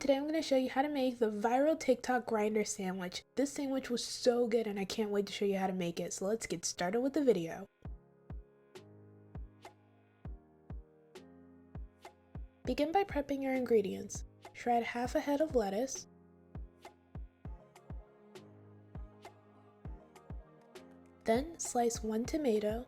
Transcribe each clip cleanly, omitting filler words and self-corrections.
today I'm going to show you how to make the viral TikTok grinder sandwich. This sandwich was so good and I can't wait to show you how to make it, so let's get started with the video. Begin by prepping your ingredients. Shred half a head of lettuce, then slice 1 tomato,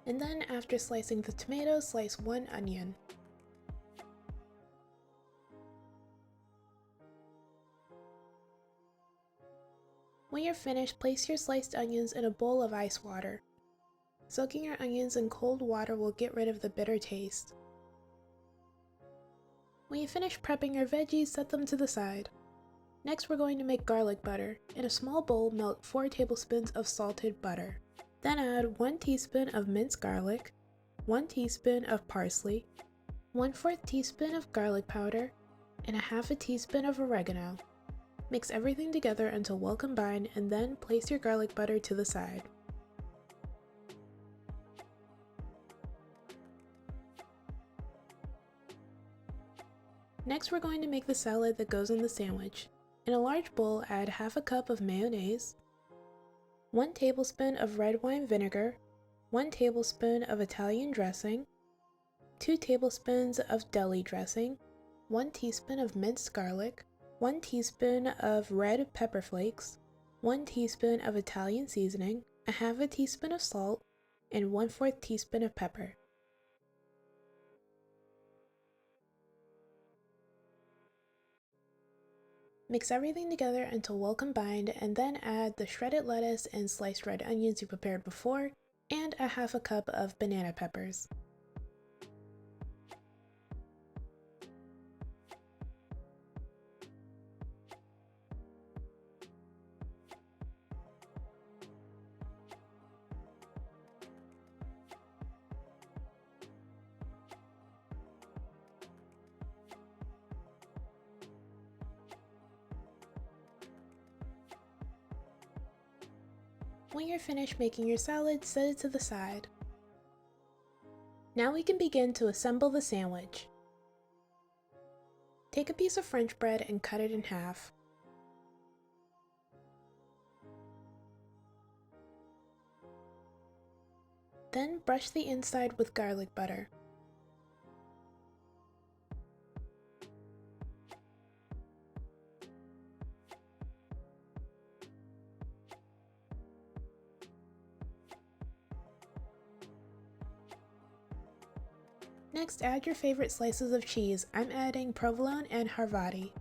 and then after slicing the tomato, slice 1 onion. When you're finished, place your sliced onions in a bowl of ice water. Soaking your onions in cold water will get rid of the bitter taste. When you finish prepping your veggies, set them to the side. Next, we're going to make garlic butter. In a small bowl, melt 4 tablespoons of salted butter. Then add 1 teaspoon of minced garlic, 1 teaspoon of parsley, 1/4 teaspoon of garlic powder, and a half a teaspoon of oregano. Mix everything together until well combined and then place your garlic butter to the side. Next, we're going to make the salad that goes in the sandwich. In a large bowl, add half a cup of mayonnaise, 1 tablespoon of red wine vinegar, 1 tablespoon of Italian dressing, 2 tablespoons of deli dressing, 1 teaspoon of minced garlic, 1 teaspoon of red pepper flakes, 1 teaspoon of Italian seasoning, a half a teaspoon of salt, and 1/4 teaspoon of pepper. Mix everything together until well combined and then add the shredded lettuce and sliced red onions you prepared before, and a half a cup of banana peppers. When you're finished making your salad, set it to the side. Now we can begin to assemble the sandwich. Take a piece of French bread and cut it in half. Then brush the inside with garlic butter. Next, add your favorite slices of cheese. I'm adding provolone and Havarti.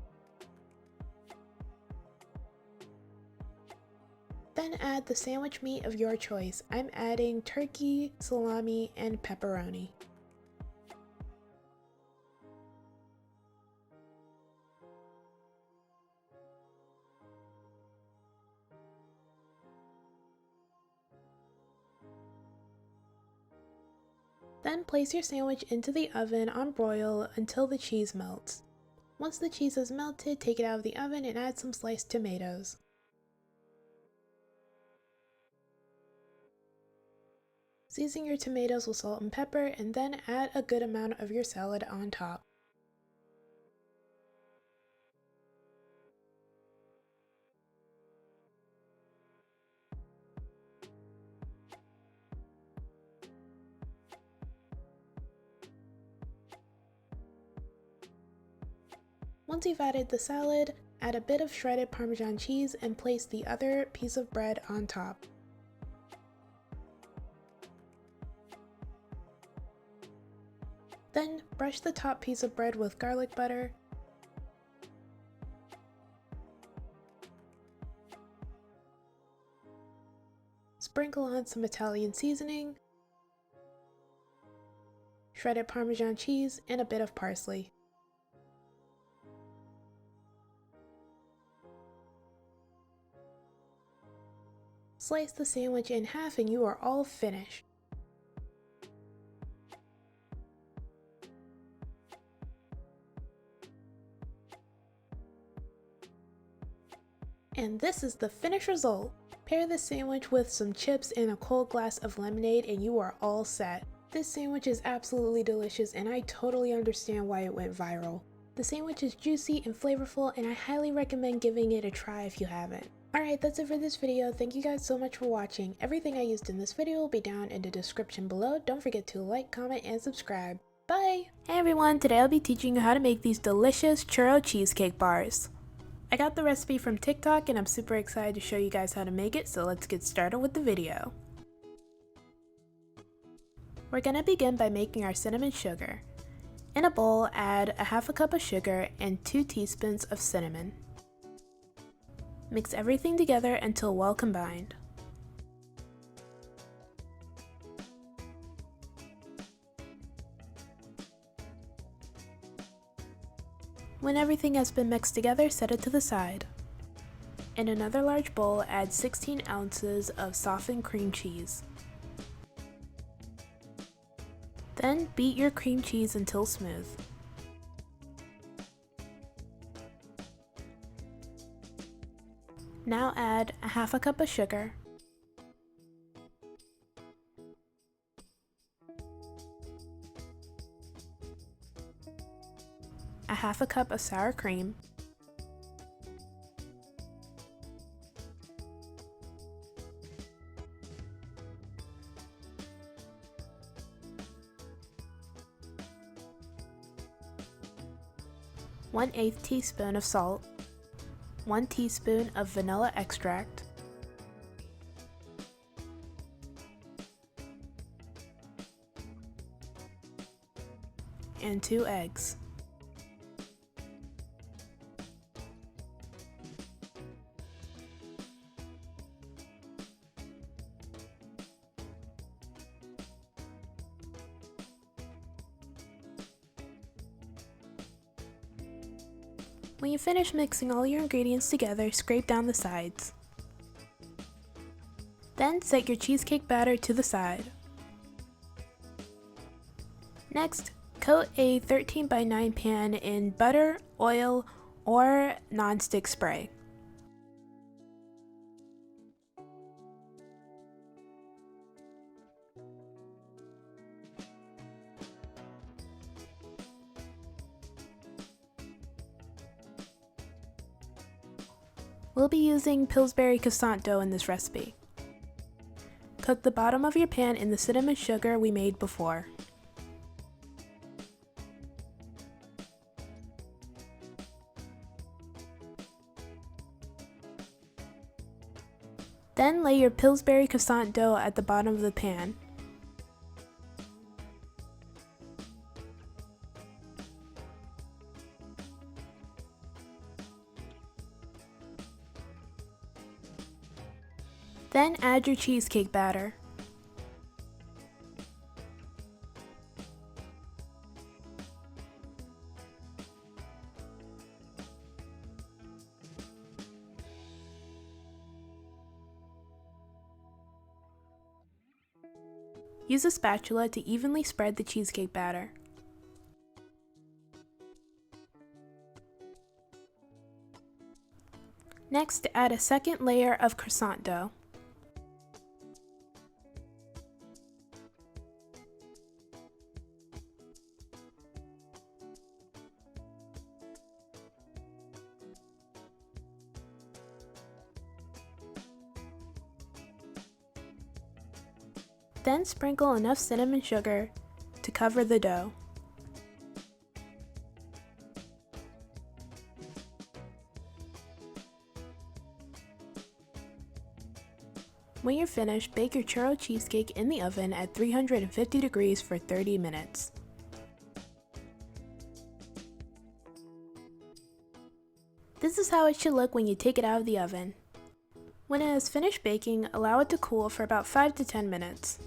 Then add the sandwich meat of your choice. I'm adding turkey, salami, and pepperoni. Then place your sandwich into the oven on broil until the cheese melts. Once the cheese is melted, take it out of the oven and add some sliced tomatoes. Season your tomatoes with salt and pepper and then add a good amount of your salad on top. Once you've added the salad, add a bit of shredded Parmesan cheese and place the other piece of bread on top. Then brush the top piece of bread with garlic butter. Sprinkle on some Italian seasoning, shredded Parmesan cheese, and a bit of parsley. Slice the sandwich in half and you are all finished. And this is the finished result. Pair this sandwich with some chips and a cold glass of lemonade and you are all set. This sandwich is absolutely delicious and I totally understand why it went viral. The sandwich is juicy and flavorful and I highly recommend giving it a try if you haven't. Alright, that's it for this video. Thank you guys so much for watching. Everything I used in this video will be down in the description below. Don't forget to like, comment, and subscribe. Bye! Hey everyone, today I'll be teaching you how to make these delicious churro cheesecake bars. I got the recipe from TikTok and I'm super excited to show you guys how to make it, so let's get started with the video. We're gonna begin by making our cinnamon sugar. In a bowl, add a half a cup of sugar and 2 teaspoons of cinnamon. Mix everything together until well combined. When everything has been mixed together, set it to the side. In another large bowl, add 16 ounces of softened cream cheese. Then beat your cream cheese until smooth. Now add a half a cup of sugar, a half a cup of sour cream, one-eighth teaspoon of salt, 1 teaspoon of vanilla extract, and 2 eggs. When you finish mixing all your ingredients together, scrape down the sides. Then set your cheesecake batter to the side. Next, coat a 13 by 9 pan in butter, oil, or non-stick spray. We'll be using Pillsbury croissant dough in this recipe. Cook the bottom of your pan in the cinnamon sugar we made before. Then lay your Pillsbury croissant dough at the bottom of the pan. Then add your cheesecake batter. Use a spatula to evenly spread the cheesecake batter. Next, add a second layer of croissant dough. Then sprinkle enough cinnamon sugar to cover the dough. When you're finished, bake your churro cheesecake in the oven at 350 degrees for 30 minutes. This is how it should look when you take it out of the oven. When it has finished baking, allow it to cool for about 5 to 10 minutes.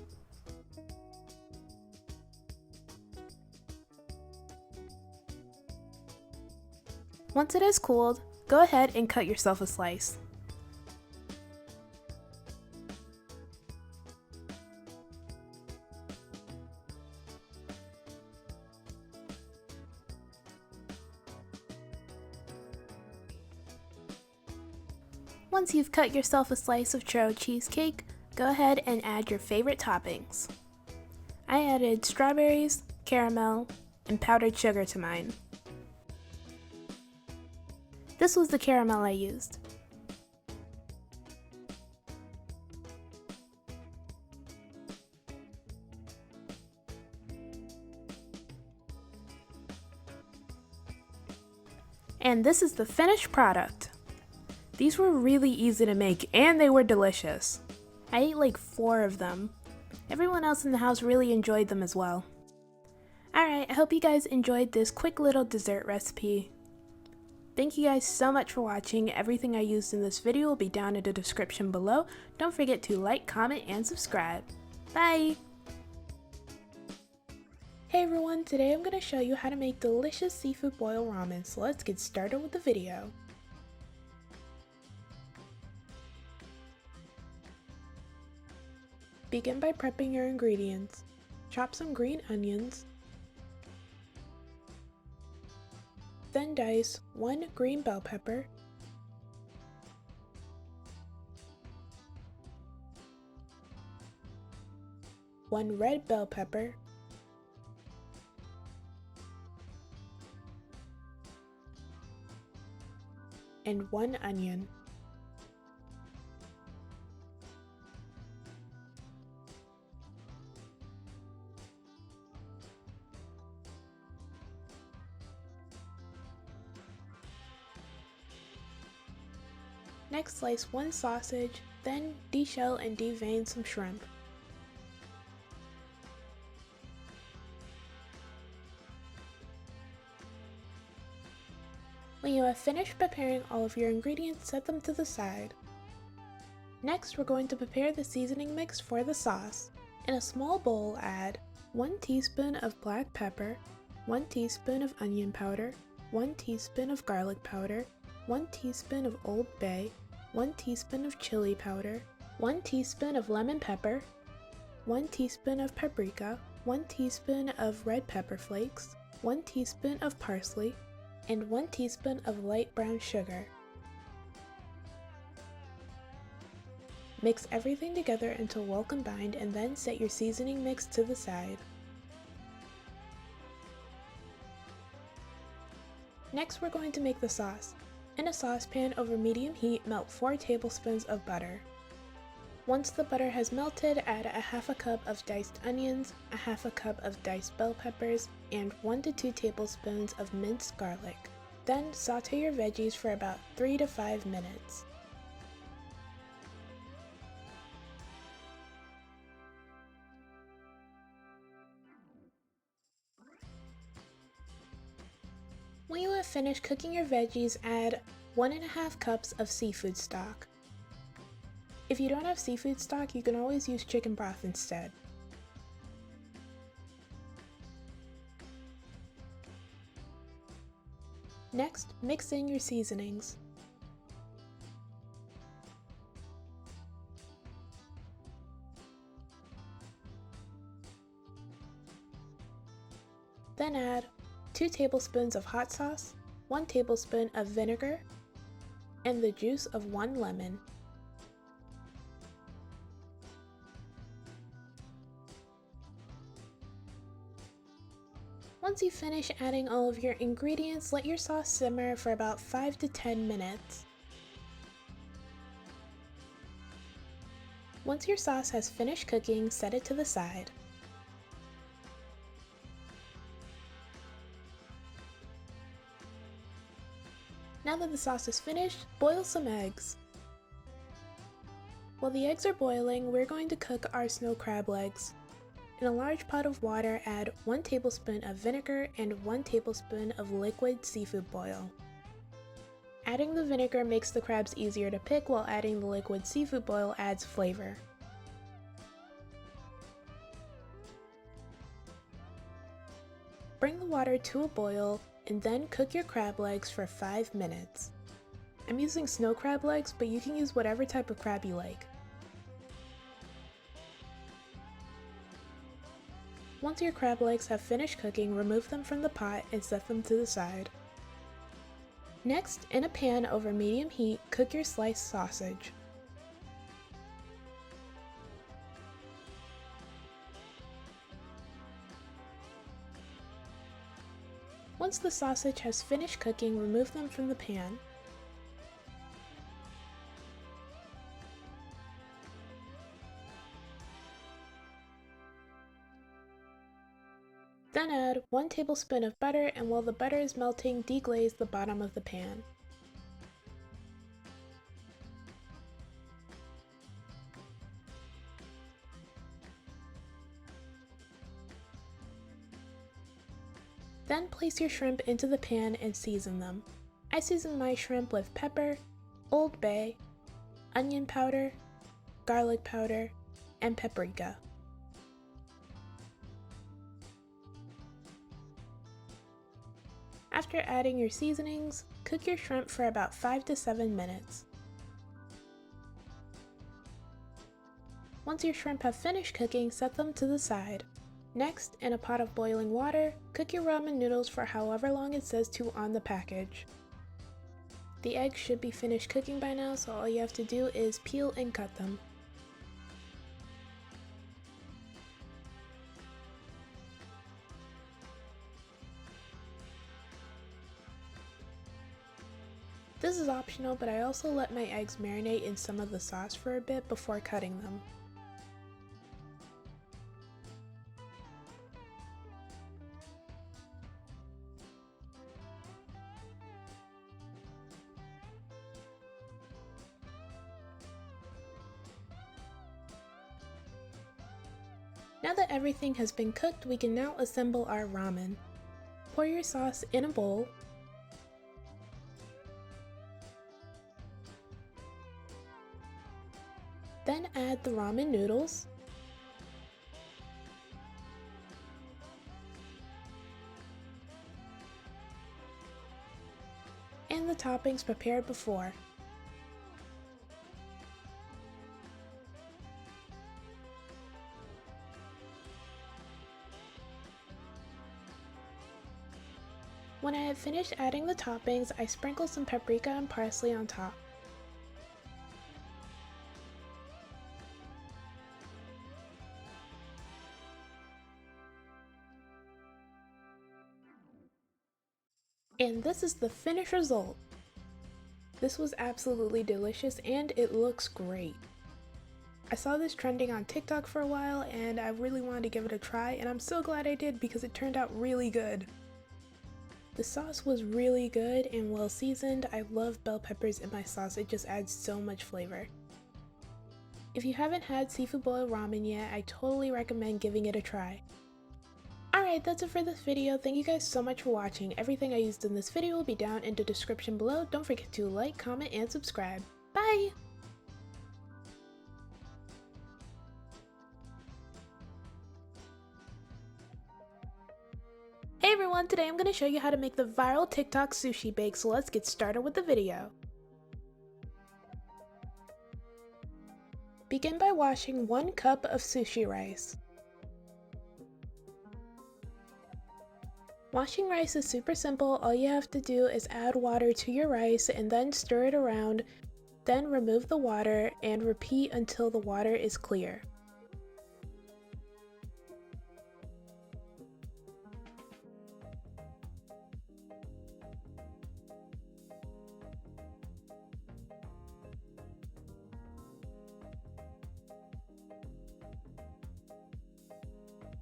Once it has cooled, go ahead and cut yourself a slice. Once you've cut yourself a slice of churro cheesecake, go ahead and add your favorite toppings. I added strawberries, caramel, and powdered sugar to mine. This was the caramel I used. And this is the finished product. These were really easy to make and they were delicious. I ate like 4 of them. Everyone else in the house really enjoyed them as well. Alright, I hope you guys enjoyed this quick little dessert recipe. Thank you guys so much for watching. Everything I used in this video will be down in the description below. Don't forget to like, comment, and subscribe. Bye! Hey everyone, today I'm going to show you how to make delicious seafood boil ramen, so let's get started with the video. Begin by prepping your ingredients. Chop some green onions, then dice 1 green bell pepper, 1 red bell pepper, and 1 onion. Next, slice 1 sausage, then deshell and devein some shrimp. When you have finished preparing all of your ingredients, set them to the side. Next, we're going to prepare the seasoning mix for the sauce. In a small bowl, add 1 teaspoon of black pepper, 1 teaspoon of onion powder, 1 teaspoon of garlic powder, 1 teaspoon of Old Bay, 1 teaspoon of chili powder, 1 teaspoon of lemon pepper, 1 teaspoon of paprika, 1 teaspoon of red pepper flakes, 1 teaspoon of parsley, and 1 teaspoon of light brown sugar. Mix everything together until well combined and then set your seasoning mix to the side. Next, we're going to make the sauce. In a saucepan over medium heat, melt 4 tablespoons of butter. Once the butter has melted, add a half a cup of diced onions, a half a cup of diced bell peppers, and 1 to 2 tablespoons of minced garlic. Then saute your veggies for about 3 to 5 minutes. When you have finished cooking your veggies, add 1.5 cups of seafood stock. If you don't have seafood stock, you can always use chicken broth instead. Next, mix in your seasonings. Then add 2 tablespoons of hot sauce, 1 tablespoon of vinegar, and the juice of 1 lemon. Once you finish adding all of your ingredients, let your sauce simmer for about 5 to 10 minutes. Once your sauce has finished cooking, set it to the side. Now that the sauce is finished, boil some eggs. While the eggs are boiling, we're going to cook our snow crab legs. In a large pot of water, add 1 tablespoon of vinegar and 1 tablespoon of liquid seafood boil. Adding the vinegar makes the crabs easier to pick, while adding the liquid seafood boil adds flavor. Bring the water to a boil and then cook your crab legs for 5 minutes. I'm using snow crab legs, but you can use whatever type of crab you like. Once your crab legs have finished cooking, remove them from the pot and set them to the side. Next, in a pan over medium heat, cook your sliced sausage. Once the sausage has finished cooking, remove them from the pan. Then add 1 tablespoon of butter, and while the butter is melting, deglaze the bottom of the pan. Then place your shrimp into the pan and season them. I season my shrimp with pepper, Old Bay, onion powder, garlic powder, and paprika. After adding your seasonings, cook your shrimp for about 5 to 7 minutes. Once your shrimp have finished cooking, set them to the side. Next, in a pot of boiling water, cook your ramen noodles for however long it says to on the package. The eggs should be finished cooking by now, so all you have to do is peel and cut them. This is optional, but I also let my eggs marinate in some of the sauce for a bit before cutting them. Now that everything has been cooked, we can now assemble our ramen. Pour your sauce in a bowl. Then add the ramen noodles. And the toppings prepared before. When I had finished adding the toppings, I sprinkled some paprika and parsley on top. And this is the finished result. This was absolutely delicious and it looks great. I saw this trending on TikTok for a while and I really wanted to give it a try, and I'm so glad I did because it turned out really good. The sauce was really good and well seasoned. I love bell peppers in my sauce, it just adds so much flavor. If you haven't had seafood boiled ramen yet, I totally recommend giving it a try. Alright, that's it for this video. Thank you guys so much for watching. Everything I used in this video will be down in the description below. Don't forget to like, comment, and subscribe. Bye! Hey everyone, today I'm going to show you how to make the viral TikTok sushi bake, so let's get started with the video. Begin by washing 1 cup of sushi rice. Washing rice is super simple. All you have to do is add water to your rice and then stir it around, then remove the water and repeat until the water is clear.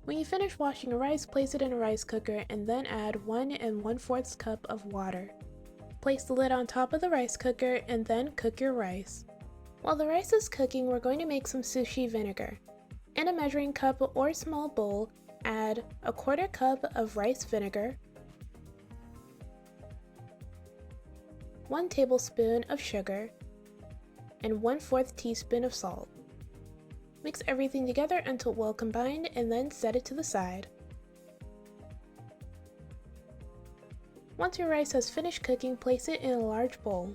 When you finish washing your rice, place it in a rice cooker and then add 1 1/4 cup of water. Place the lid on top of the rice cooker and then cook your rice. While the rice is cooking, we're going to make some sushi vinegar. In a measuring cup or small bowl, add 1/4 cup of rice vinegar, 1 tablespoon of sugar, and 1/4 teaspoon of salt. Mix everything together until well combined and then set it to the side. Once your rice has finished cooking, place it in a large bowl.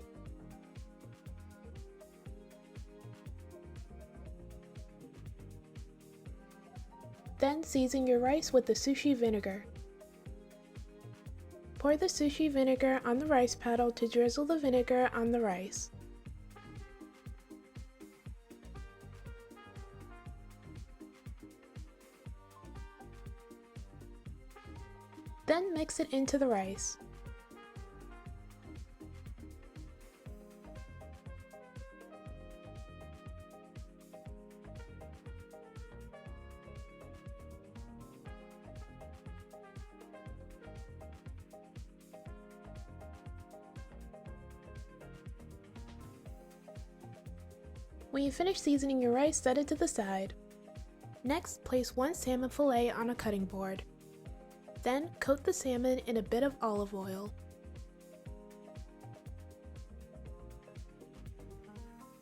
Then season your rice with the sushi vinegar. Pour the sushi vinegar on the rice paddle to drizzle the vinegar on the rice. Then mix it into the rice. When you finish seasoning your rice, set it to the side. Next, place one salmon fillet on a cutting board. Then, coat the salmon in a bit of olive oil.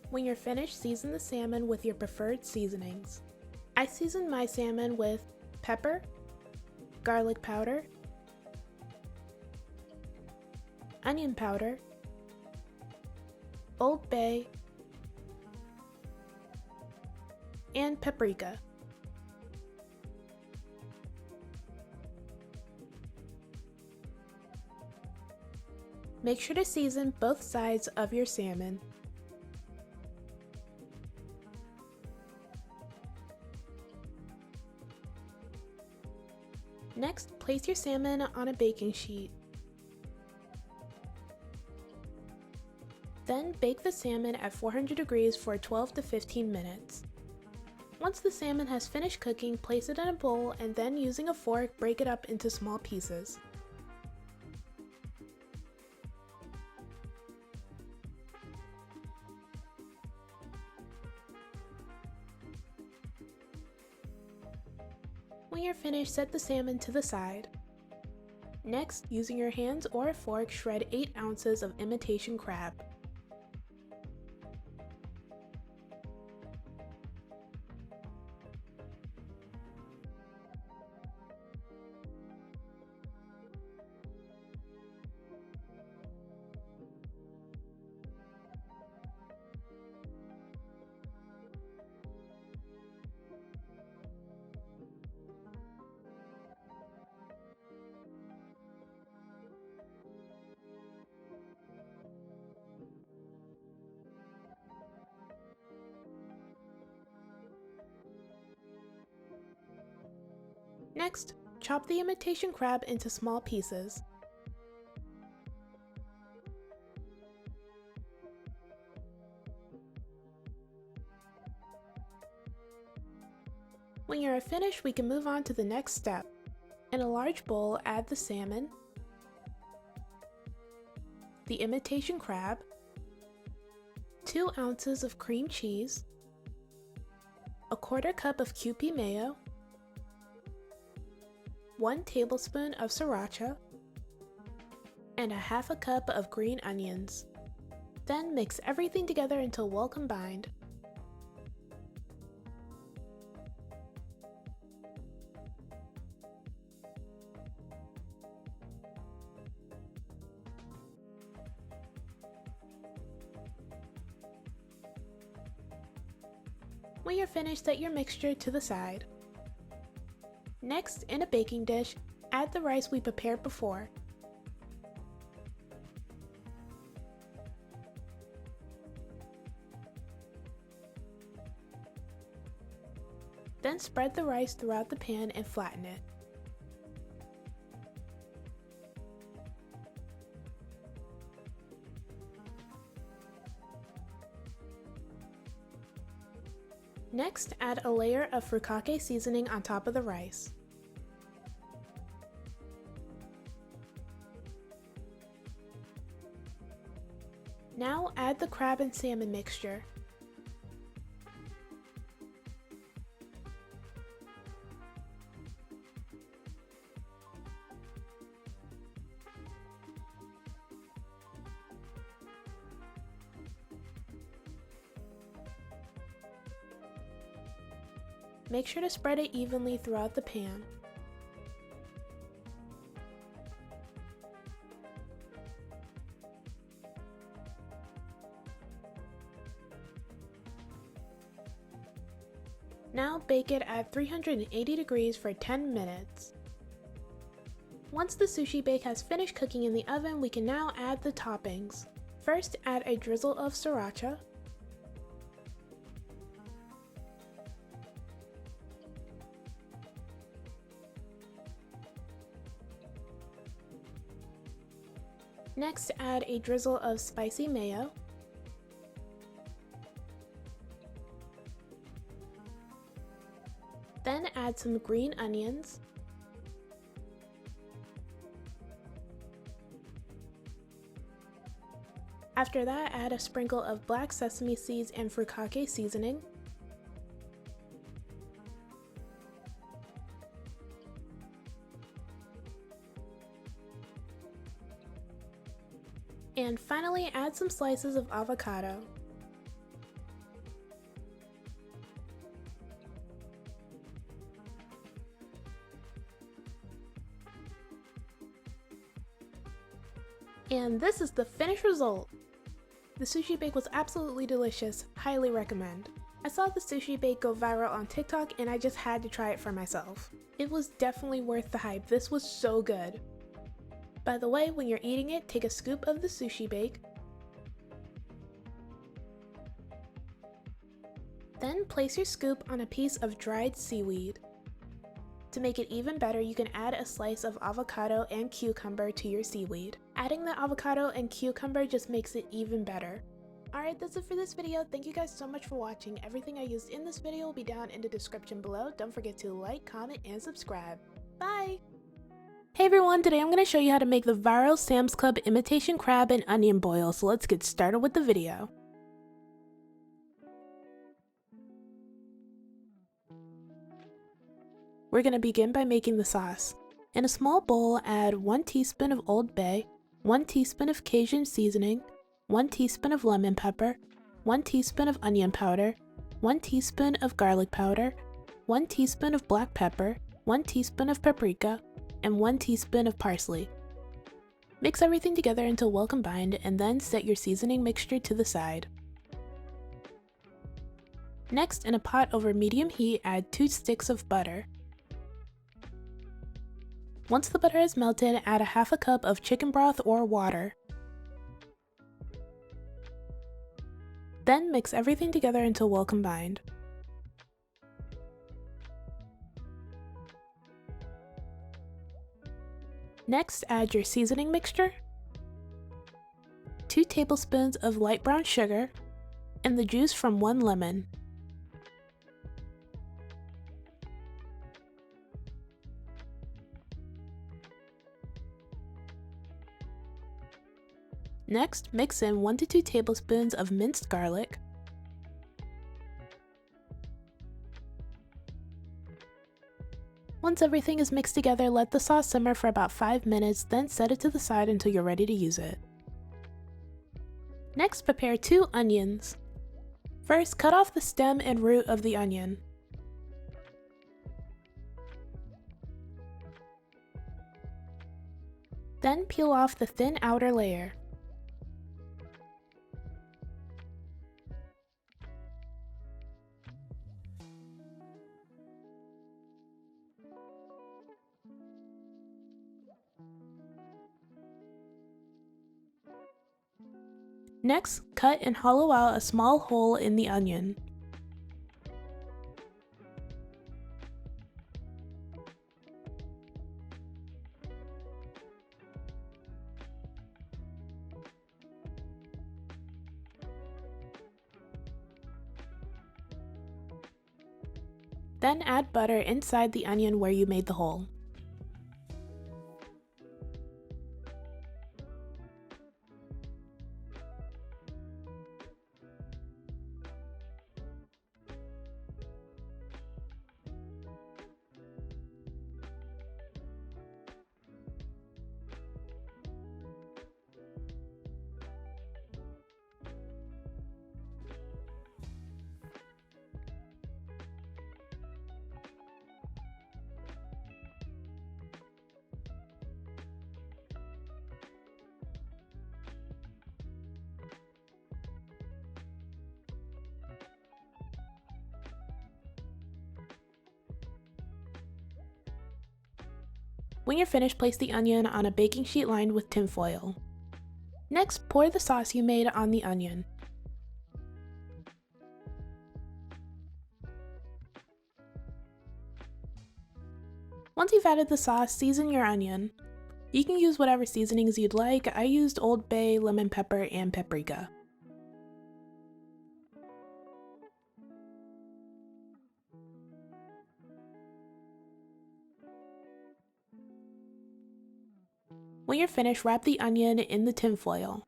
When you're finished, season the salmon with your preferred seasonings. I seasoned my salmon with pepper, garlic powder, onion powder, Old Bay, and paprika. Make sure to season both sides of your salmon. Next, place your salmon on a baking sheet. Then bake the salmon at 400 degrees for 12 to 15 minutes. Once the salmon has finished cooking, place it in a bowl and then using a fork, break it up into small pieces. When you're finished, set the salmon to the side. Next, using your hands or a fork, shred 8 ounces of imitation crab. Next, chop the imitation crab into small pieces. When you are finished, we can move on to the next step. In a large bowl, add the salmon, the imitation crab, 2 ounces of cream cheese, a 1/4 cup of Kewpie mayo, 1 tablespoon of sriracha, and a 1/2 cup of green onions. Then mix everything together until well combined. When you're finished, set your mixture to the side. Next, in a baking dish, add the rice we prepared before. Then spread the rice throughout the pan and flatten it. Next, add a layer of furikake seasoning on top of the rice. Now add the crab and salmon mixture. Make sure to spread it evenly throughout the pan. Now bake it at 380 degrees for 10 minutes. Once the sushi bake has finished cooking in the oven, we can now add the toppings. First, add a drizzle of sriracha. Next, add a drizzle of spicy mayo. Then add some green onions. After that, add a sprinkle of black sesame seeds and furikake seasoning. And finally, add some slices of avocado. And this is the finished result! The sushi bake was absolutely delicious, highly recommend. I saw the sushi bake go viral on TikTok and I just had to try it for myself. It was definitely worth the hype, this was so good. By the way, when you're eating it, take a scoop of the sushi bake. Then place your scoop on a piece of dried seaweed. To make it even better, you can add a slice of avocado and cucumber to your seaweed. Adding the avocado and cucumber just makes it even better. Alright, that's it for this video. Thank you guys so much for watching. Everything I used in this video will be down in the description below. Don't forget to like, comment, and subscribe. Bye! Hey everyone, today I'm going to show you how to make the viral Sam's Club imitation crab and onion boil, so let's get started with the video. We're going to begin by making the sauce. In a small bowl, add 1 teaspoon of Old Bay, 1 teaspoon of Cajun seasoning, 1 teaspoon of lemon pepper, 1 teaspoon of onion powder, 1 teaspoon of garlic powder, 1 teaspoon of black pepper, 1 teaspoon of paprika, and 1 teaspoon of parsley. Mix everything together until well combined and then set your seasoning mixture to the side. Next, in a pot over medium heat, add 2 sticks of butter. Once the butter is melted, add a half a cup of chicken broth or water. Then mix everything together until well combined. Next, add your seasoning mixture, 2 tablespoons of light brown sugar, and the juice from 1 lemon. Next, mix in 1 to 2 tablespoons of minced garlic, Once everything is mixed together, let the sauce simmer for about 5 minutes, then set it to the side until you're ready to use it. Next, prepare 2 onions. First, cut off the stem and root of the onion. Then peel off the thin outer layer. Next, cut and hollow out a small hole in the onion. Then add butter inside the onion where you made the hole. When you're finished, place the onion on a baking sheet lined with tin foil. Next, pour the sauce you made on the onion. Once you've added the sauce, season your onion. You can use whatever seasonings you'd like. I used Old Bay, lemon pepper, and paprika. When you're finished, wrap the onion in the tin foil.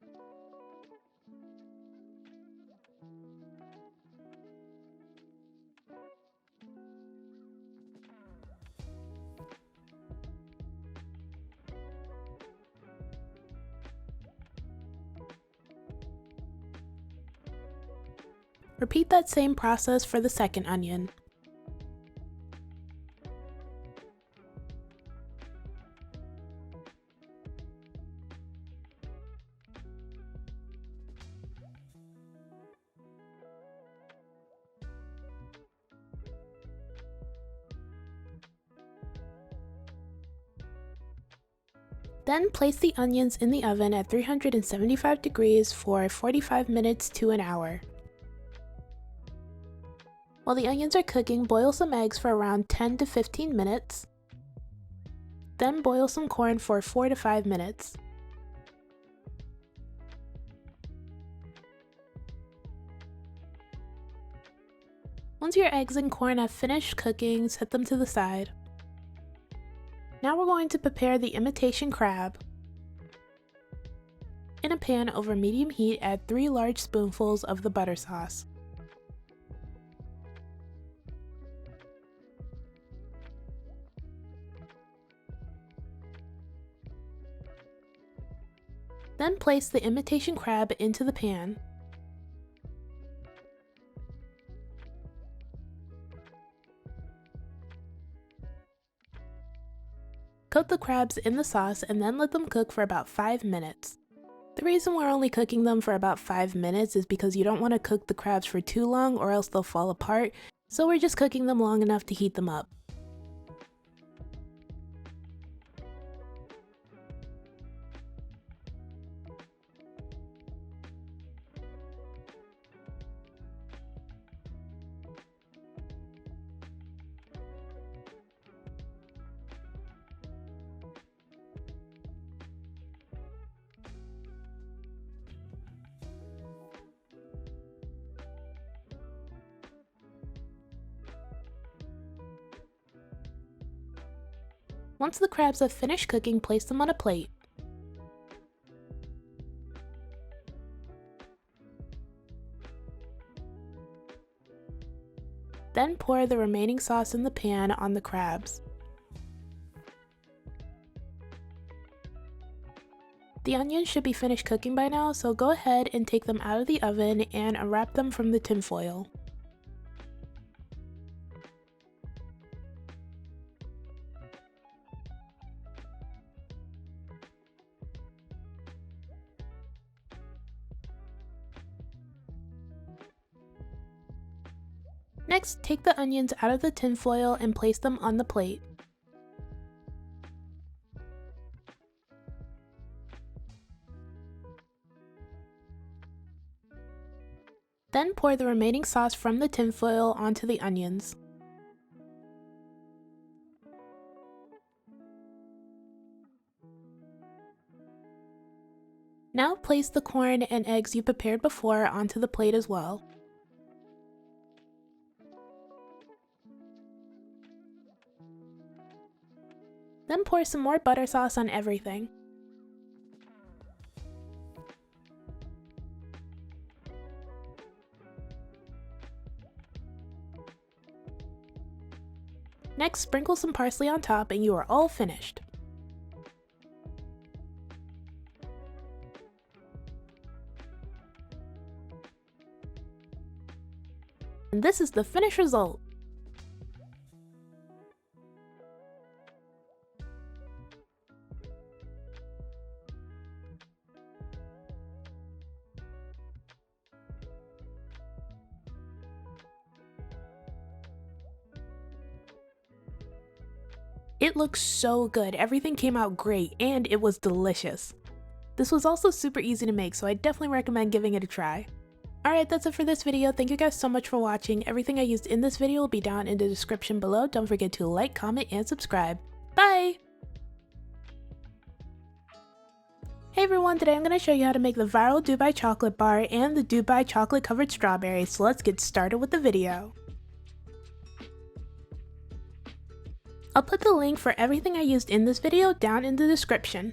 Repeat that same process for the second onion. Then place the onions in the oven at 375 degrees for 45 minutes to an hour. While the onions are cooking, boil some eggs for around 10 to 15 minutes. Then boil some corn for 4 to 5 minutes. Once your eggs and corn have finished cooking, set them to the side. Now we're going to prepare the imitation crab. In a pan over medium heat, add 3 large spoonfuls of the butter sauce. Then place the imitation crab into the pan. Coat the crabs in the sauce and then let them cook for about 5 minutes. The reason we're only cooking them for about 5 minutes is because you don't want to cook the crabs for too long or else they'll fall apart, so we're just cooking them long enough to heat them up. Once the crabs have finished cooking, place them on a plate. Then pour the remaining sauce in the pan on the crabs. The onions should be finished cooking by now, so go ahead and take them out of the oven and unwrap them from the tin foil. Next, take the onions out of the tin foil and place them on the plate. Then pour the remaining sauce from the tin foil onto the onions. Now place the corn and eggs you prepared before onto the plate as well. Then pour some more butter sauce on everything. Next, sprinkle some parsley on top and you are all finished. And this is the finished result. It looks so good, everything came out great, and it was delicious. This was also super easy to make, so I definitely recommend giving it a try. Alright, that's it for this video. Thank you guys so much for watching. Everything I used in this video will be down in the description below. Don't forget to like, comment, and subscribe. Bye! Hey everyone, today I'm going to show you how to make the viral Dubai chocolate bar and the Dubai chocolate covered strawberries, so let's get started with the video. I'll put the link for everything I used in this video down in the description.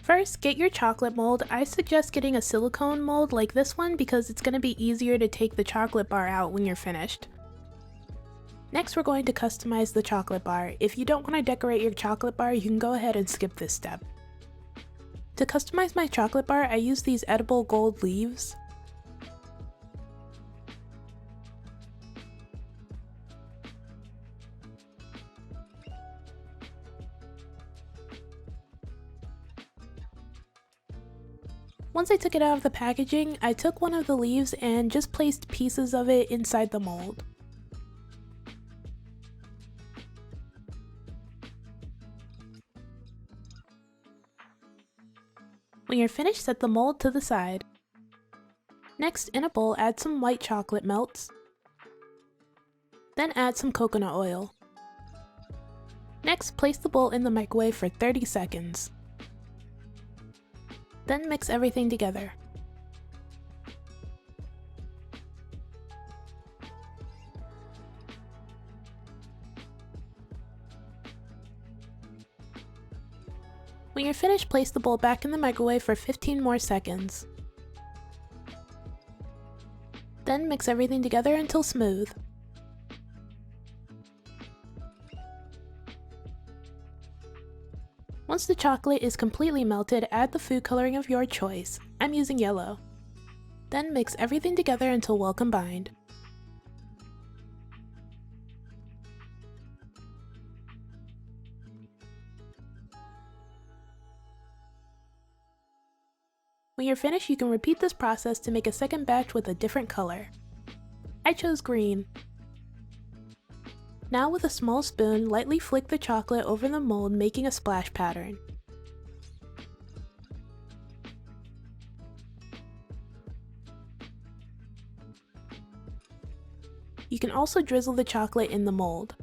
First, get your chocolate mold. I suggest getting a silicone mold like this one because it's going to be easier to take the chocolate bar out when you're finished. Next, we're going to customize the chocolate bar. If you don't want to decorate your chocolate bar, you can go ahead and skip this step. To customize my chocolate bar, I use these edible gold leaves. Once I took it out of the packaging, I took one of the leaves and just placed pieces of it inside the mold. When you're finished, set the mold to the side. Next, in a bowl, add some white chocolate melts. Then add some coconut oil. Next, place the bowl in the microwave for 30 seconds. Then mix everything together. When you're finished, place the bowl back in the microwave for 15 more seconds. Then mix everything together until smooth. Once the chocolate is completely melted, add the food coloring of your choice. I'm using yellow. Then mix everything together until well combined. When you're finished, you can repeat this process to make a second batch with a different color. I chose green. Now with a small spoon, lightly flick the chocolate over the mold, making a splash pattern. You can also drizzle the chocolate in the mold.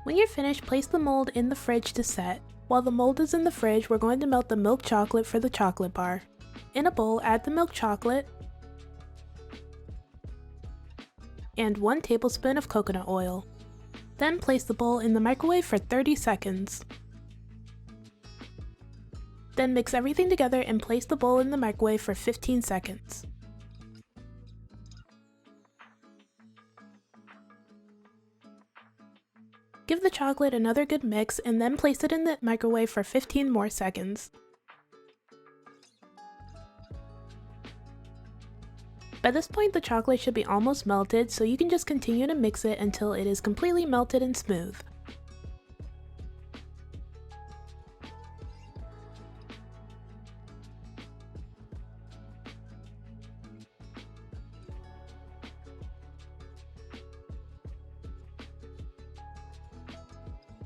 When you're finished, place the mold in the fridge to set. While the mold is in the fridge, we're going to melt the milk chocolate for the chocolate bar. In a bowl, add the milk chocolate and 1 tablespoon of coconut oil. Then place the bowl in the microwave for 30 seconds. Then mix everything together and place the bowl in the microwave for 15 seconds. Give the chocolate another good mix and then place it in the microwave for 15 more seconds. By this point, the chocolate should be almost melted, so you can just continue to mix it until it is completely melted and smooth.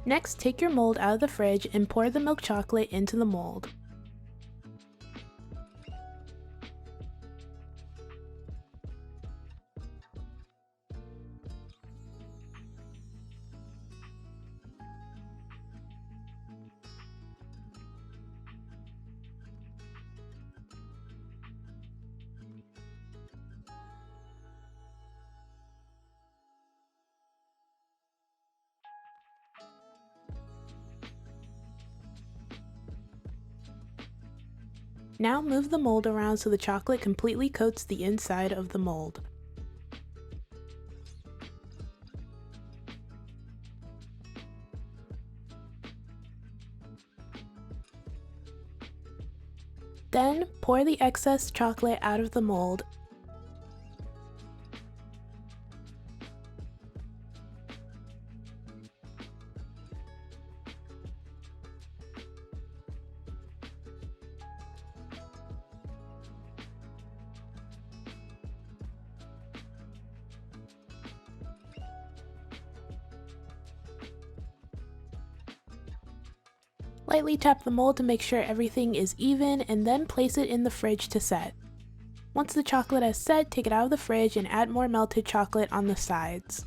Next, take your mold out of the fridge and pour the milk chocolate into the mold. Now move the mold around so the chocolate completely coats the inside of the mold. Then pour the excess chocolate out of the mold. Lightly tap the mold to make sure everything is even and then place it in the fridge to set. Once the chocolate has set, take it out of the fridge and add more melted chocolate on the sides.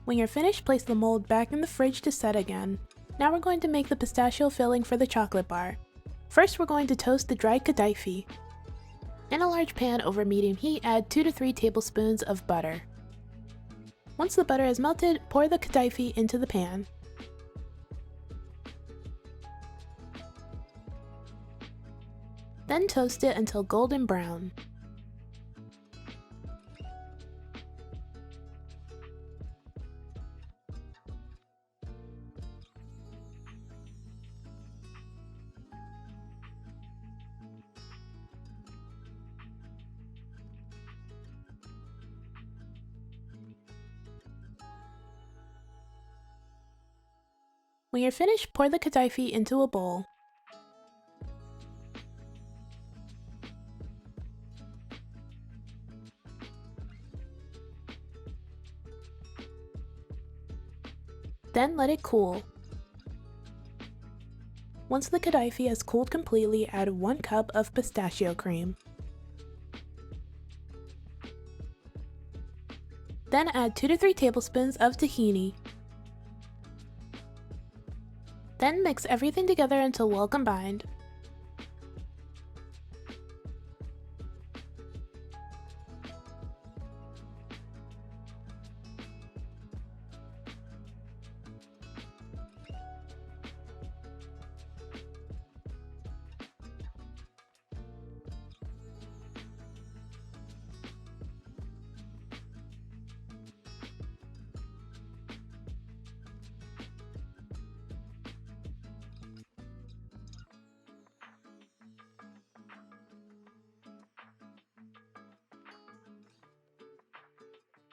When you're finished, place the mold back in the fridge to set again. Now we're going to make the pistachio filling for the chocolate bar. First, we're going to toast the dried kadaifi. In a large pan over medium heat, add 2 to 3 tablespoons of butter. Once the butter is melted, pour the kadaifi into the pan. Then toast it until golden brown. When you're finished, pour the kadaifi into a bowl. Then let it cool. Once the kadaifi has cooled completely, add 1 cup of pistachio cream. Then add 2 to 3 tablespoons of tahini. Then mix everything together until well combined.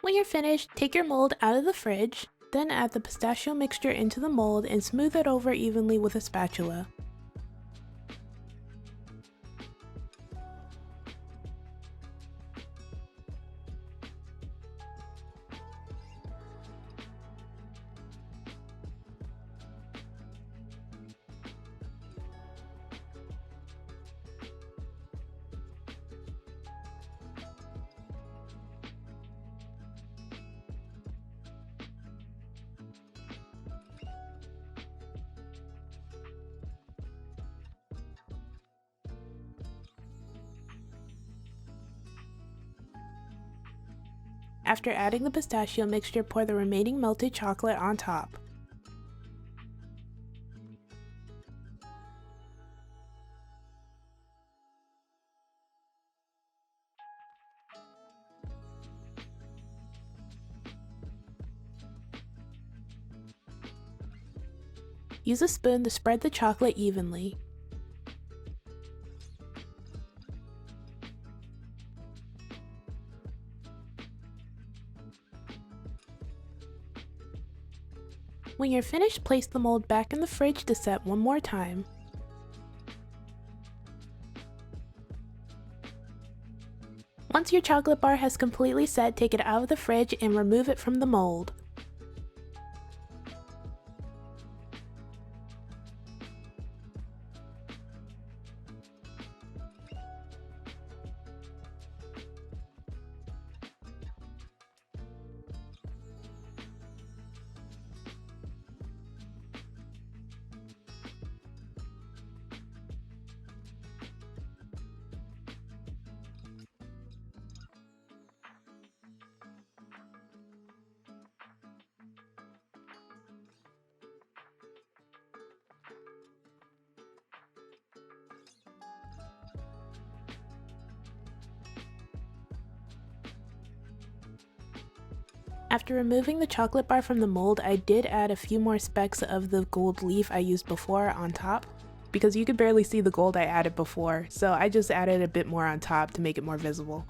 When you're finished, take your mold out of the fridge, then add the pistachio mixture into the mold and smooth it over evenly with a spatula. After adding the pistachio mixture, pour the remaining melted chocolate on top. Use a spoon to spread the chocolate evenly. When you're finished, place the mold back in the fridge to set one more time. Once your chocolate bar has completely set, take it out of the fridge and remove it from the mold. After removing the chocolate bar from the mold, I did add a few more specks of the gold leaf I used before on top, because you could barely see the gold I added before, so I just added a bit more on top to make it more visible.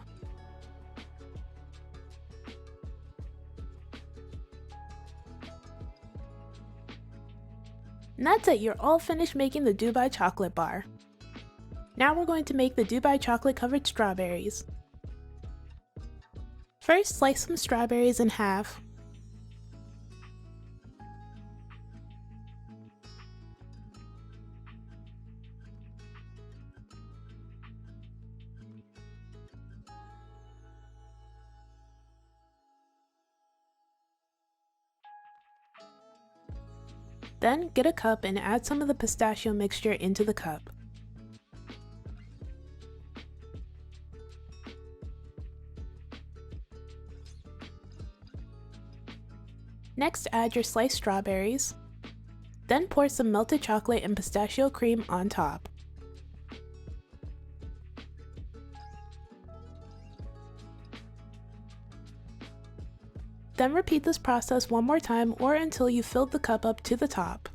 And that's it, you're all finished making the Dubai chocolate bar. Now we're going to make the Dubai chocolate covered strawberries. First, slice some strawberries in half. Then get a cup and add some of the pistachio mixture into the cup. Next, add your sliced strawberries. Then pour some melted chocolate and pistachio cream on top. Then repeat this process one more time or until you filled the cup up to the top.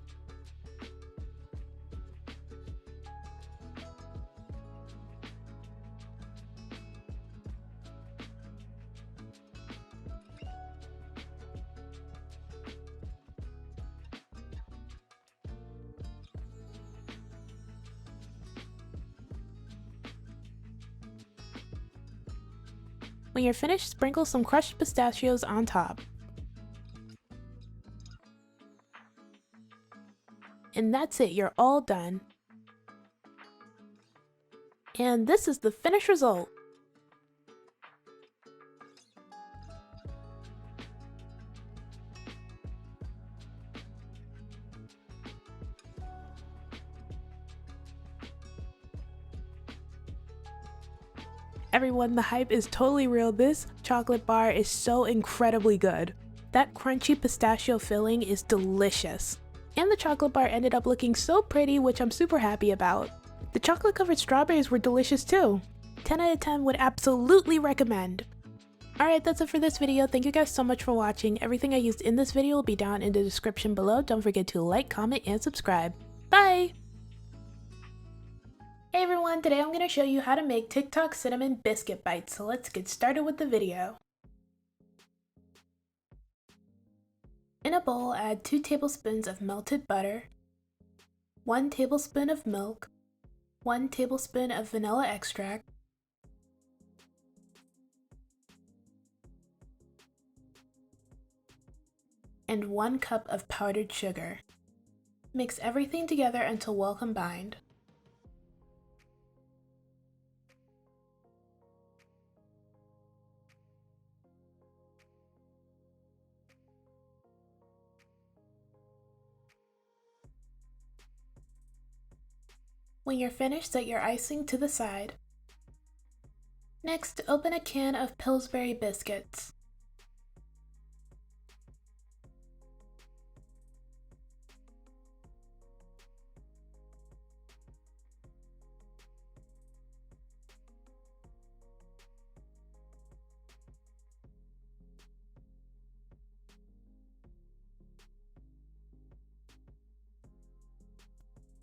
When you're finished, sprinkle some crushed pistachios on top. And that's it, you're all done. And this is the finished result. Everyone, the hype is totally real. This chocolate bar is so incredibly good. That crunchy pistachio filling is delicious. And the chocolate bar ended up looking so pretty, which I'm super happy about. The chocolate covered strawberries were delicious too. 10 out of 10 would absolutely recommend. Alright, that's it for this video. Thank you guys so much for watching. Everything I used in this video will be down in the description below. Don't forget to like, comment, and subscribe. Bye! Hey everyone, today I'm going to show you how to make TikTok cinnamon biscuit bites, so let's get started with the video. In a bowl, add 2 tablespoons of melted butter, 1 tablespoon of milk, 1 tablespoon of vanilla extract, and 1 cup of powdered sugar. Mix everything together until well combined. When you're finished, set your icing to the side. Next, open a can of Pillsbury biscuits.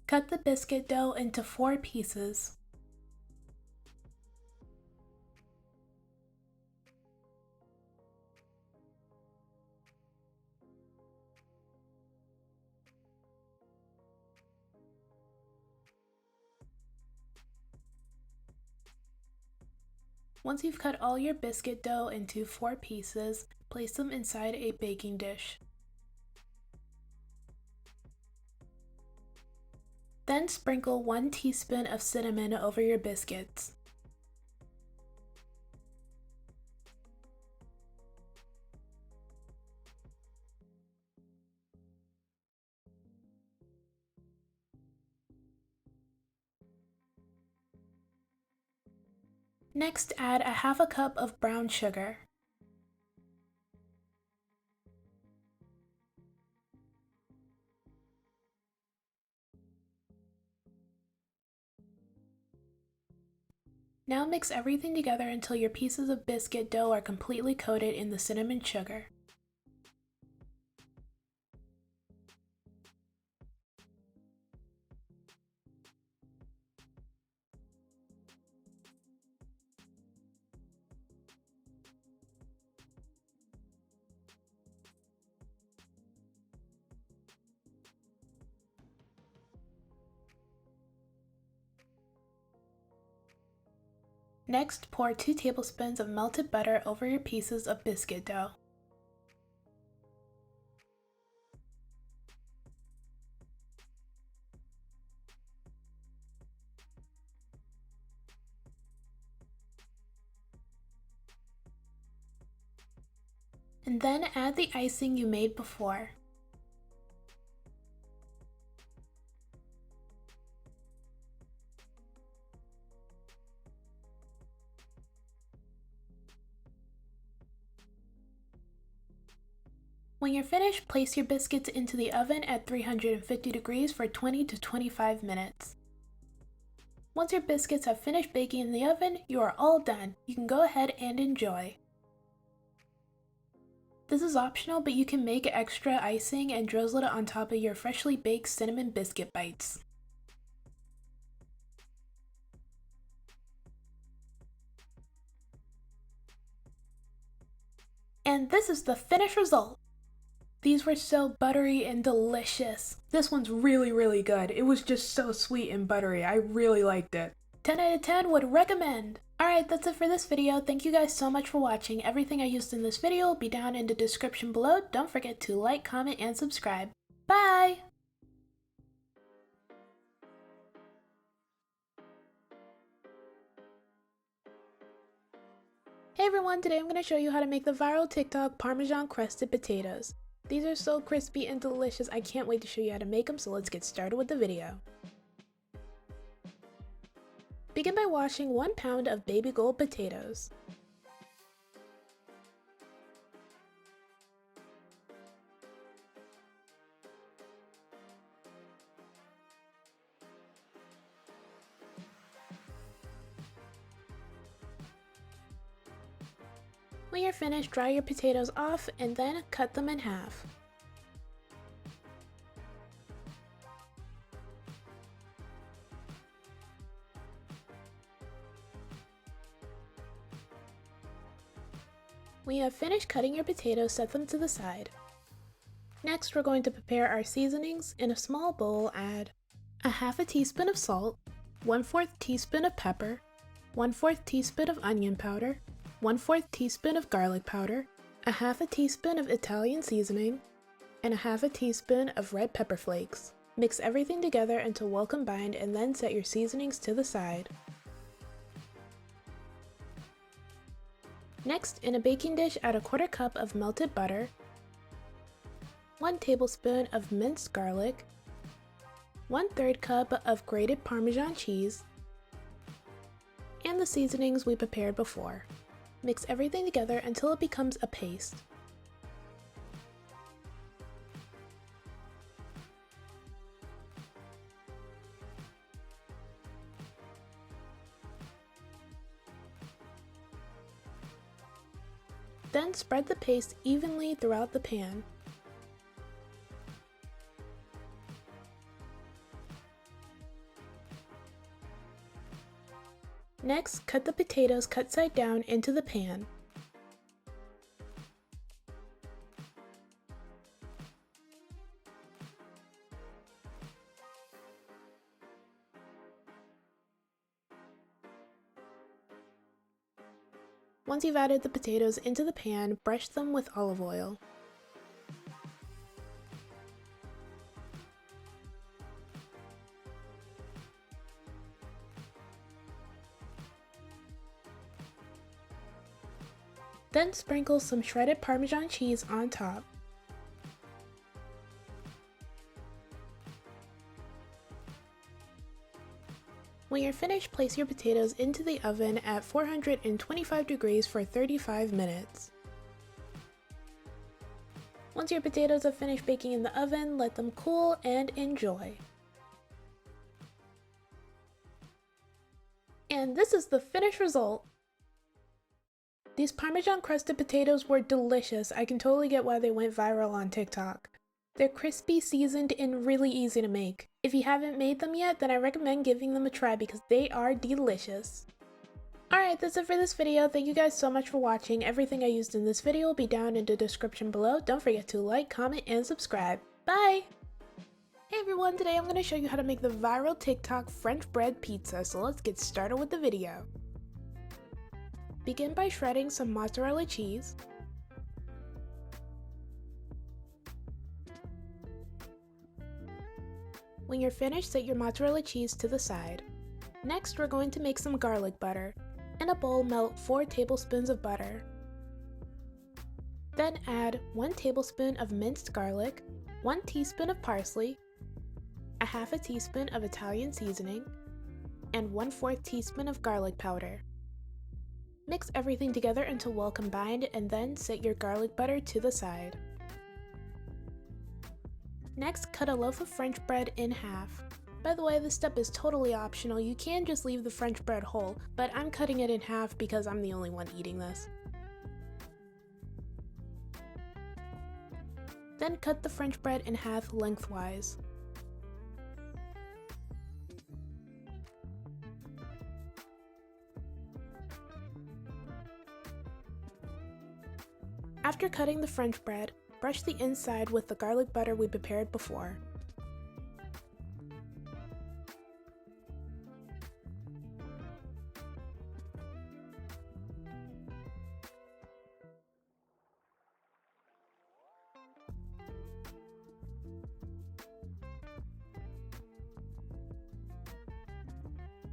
Cut the biscuit dough into 4 pieces. Once you've cut all your biscuit dough into 4 pieces, place them inside a baking dish. Then sprinkle 1 teaspoon of cinnamon over your biscuits. Next, add a half a cup of brown sugar. Now mix everything together until your pieces of biscuit dough are completely coated in the cinnamon sugar. Next, pour 2 tablespoons of melted butter over your pieces of biscuit dough. And then add the icing you made before. When you're finished, place your biscuits into the oven at 350 degrees for 20 to 25 minutes. Once your biscuits have finished baking in the oven, you are all done. You can go ahead and enjoy. This is optional, but you can make extra icing and drizzle it on top of your freshly baked cinnamon biscuit bites. And this is the finished result. These were so buttery and delicious. This one's really good. It was just so sweet and buttery. I really liked it. 10 out of 10 would recommend. Alright, that's it for this video. Thank you guys so much for watching. Everything I used in this video will be down in the description below. Don't forget to like, comment, and subscribe. Bye! Hey everyone, today I'm going to show you how to make the viral TikTok Parmesan crusted potatoes. These are so crispy and delicious, I can't wait to show you how to make them, so let's get started with the video. Begin by washing 1 pound of baby gold potatoes. When you're finished, dry your potatoes off and then cut them in half. When you have finished cutting your potatoes, set them to the side. Next, we're going to prepare our seasonings. In a small bowl, add a half a teaspoon of salt, 1/4 teaspoon of pepper, 1/4 teaspoon of onion powder, 1/4 teaspoon of garlic powder, a half a teaspoon of Italian seasoning, and a half a teaspoon of red pepper flakes. Mix everything together until well combined and then set your seasonings to the side. Next, in a baking dish, add a 1/4 cup of melted butter, 1 tablespoon of minced garlic, 1/3 cup of grated Parmesan cheese, and the seasonings we prepared before. Mix everything together until it becomes a paste. Then spread the paste evenly throughout the pan. Next, cut the potatoes cut side down into the pan. Once you've added the potatoes into the pan, brush them with olive oil. Then sprinkle some shredded Parmesan cheese on top. When you're finished, place your potatoes into the oven at 425 degrees for 35 minutes. Once your potatoes have finished baking in the oven, let them cool and enjoy. And this is the finished result. These Parmesan crusted potatoes were delicious. I can totally get why they went viral on TikTok. They're crispy, seasoned, and really easy to make. If you haven't made them yet, then I recommend giving them a try because they are delicious. Alright, that's it for this video. Thank you guys so much for watching. Everything I used in this video will be down in the description below. Don't forget to like, comment, and subscribe. Bye! Hey everyone, today I'm going to show you how to make the viral TikTok French bread pizza, so let's get started with the video. Begin by shredding some mozzarella cheese. When you're finished, set your mozzarella cheese to the side. Next, we're going to make some garlic butter. In a bowl, melt 4 tablespoons of butter. Then add 1 tablespoon of minced garlic, 1 teaspoon of parsley, a half a teaspoon of Italian seasoning, and 1/4 teaspoon of garlic powder. Mix everything together until well combined and then set your garlic butter to the side. Next, cut a loaf of French bread in half. By the way, this step is totally optional. You can just leave the French bread whole, but I'm cutting it in half because I'm the only one eating this. Then cut the French bread in half lengthwise. After cutting the French bread, brush the inside with the garlic butter we prepared before.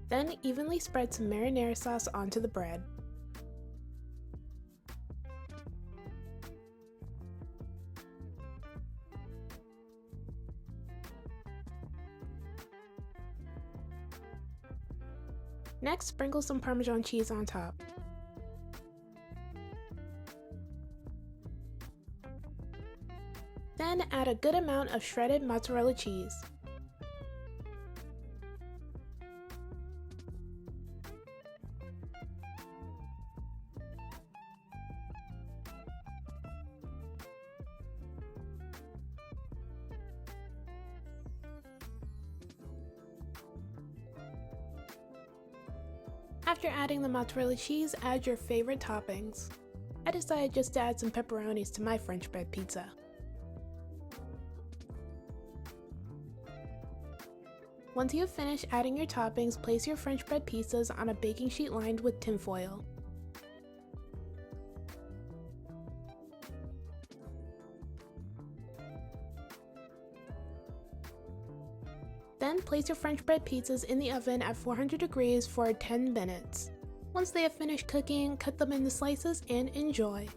Then evenly spread some marinara sauce onto the bread. Next, sprinkle some Parmesan cheese on top. Then add a good amount of shredded mozzarella cheese. After adding the mozzarella cheese, add your favorite toppings. I decided just to add some pepperonis to my French bread pizza. Once you have finished adding your toppings, place your French bread pizzas on a baking sheet lined with tinfoil. Then place your French bread pizzas in the oven at 400 degrees for 10 minutes. Once they have finished cooking, cut them into slices and enjoy.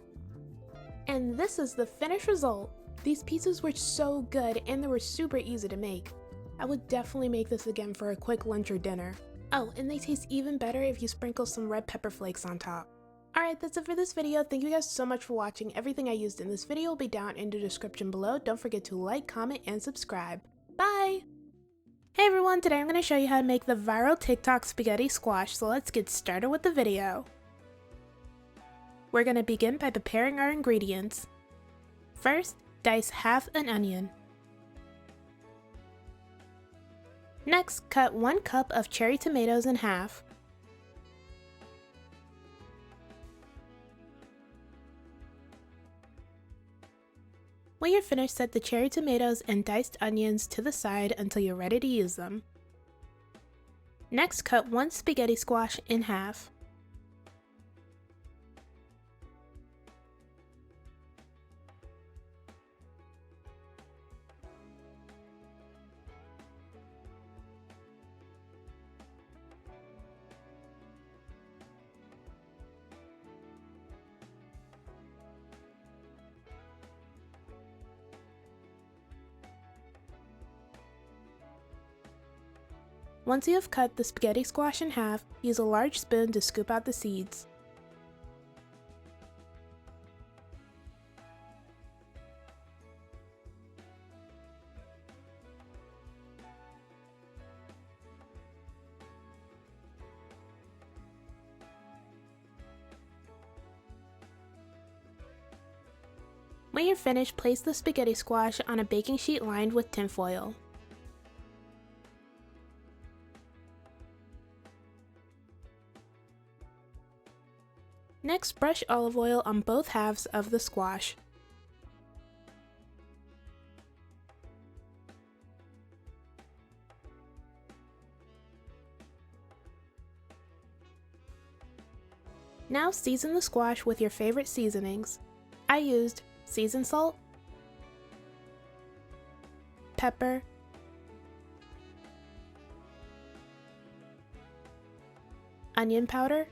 And this is the finished result. These pizzas were so good and they were super easy to make. I would definitely make this again for a quick lunch or dinner. Oh, and they taste even better if you sprinkle some red pepper flakes on top. Alright, that's it for this video. Thank you guys so much for watching. Everything I used in this video will be down in the description below. Don't forget to like, comment, and subscribe. Bye! Hey everyone, today I'm going to show you how to make the viral TikTok spaghetti squash, so let's get started with the video. We're going to begin by preparing our ingredients. First, dice half an onion. Next, cut 1 cup of cherry tomatoes in half. When you're finished, set the cherry tomatoes and diced onions to the side until you're ready to use them. Next, cut 1 spaghetti squash in half. Once you have cut the spaghetti squash in half, use a large spoon to scoop out the seeds. When you're finished, place the spaghetti squash on a baking sheet lined with tinfoil. Next, brush olive oil on both halves of the squash. Now season the squash with your favorite seasonings. I used seasoned salt, pepper, onion powder,